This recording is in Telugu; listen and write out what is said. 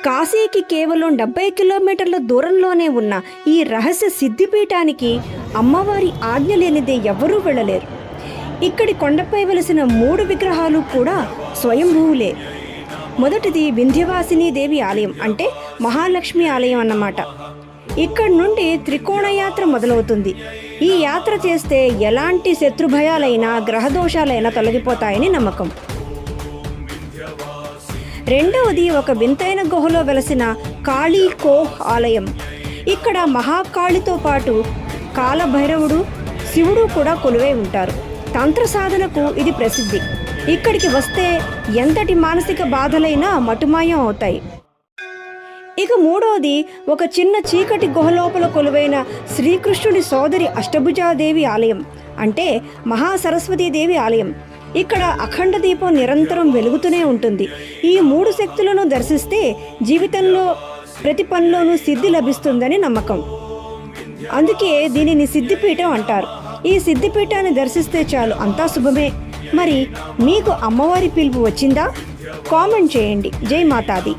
కాశీకి కేవలం 70 కిలోమీటర్ల దూరంలోనే ఉన్న ఈ రహస్య సిద్ధిపీఠానికి అమ్మవారి ఆజ్ఞ లేనిదే ఎవ్వరూ వెళ్ళలేరు. ఇక్కడి కొండపై వెలిసిన 3 విగ్రహాలు కూడా స్వయంభూవులే. మొదటిది వింధ్యవాసిని దేవి ఆలయం, అంటే మహాలక్ష్మి ఆలయం అన్నమాట. ఇక్కడి నుండి త్రికోణ యాత్ర మొదలవుతుంది. ఈ యాత్ర చేస్తే ఎలాంటి శత్రుభయాలైనా గ్రహదోషాలైనా తొలగిపోతాయని నమ్మకం. రెండవది ఒక వింతైన గుహలో వెలసిన కాళీ కోహ్ ఆలయం. ఇక్కడ మహాకాళితో పాటు కాలభైరవుడు, శివుడు కూడా కొలువై ఉంటారు. తంత్ర సాధనకు ఇది ప్రసిద్ధి. ఇక్కడికి వస్తే ఎంతటి మానసిక బాధలైనా మటుమాయం అవుతాయి. ఇక మూడవది ఒక చిన్న చీకటి గుహలోపల కొలువైన శ్రీకృష్ణుడి సోదరి అష్టభుజాదేవి ఆలయం, అంటే మహాసరస్వతీదేవి ఆలయం. ఇక్కడ అఖండ దీపం నిరంతరం వెలుగుతూనే ఉంటుంది. ఈ 3 శక్తులను దర్శిస్తే జీవితంలో ప్రతి పనిలోనూ సిద్ధి లభిస్తుందని నమ్మకం. అందుకే దీనిని సిద్ధిపీఠం అంటారు. ఈ సిద్ధిపీఠాన్ని దర్శిస్తే చాలు, అంతా శుభమే. మరి మీకు అమ్మవారి పిలుపు వచ్చిందా? కామెంట్ చేయండి. జై మాతాది.